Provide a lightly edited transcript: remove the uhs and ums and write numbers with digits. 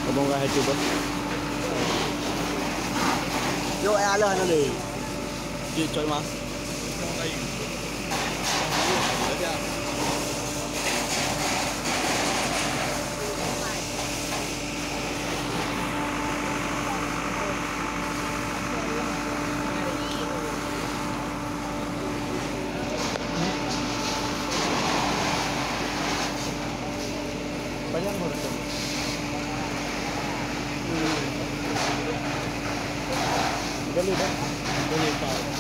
Omongan hai coba. Yo ala na le. Di choi mas. Banyak baru tu. Beli dah. Beli tak.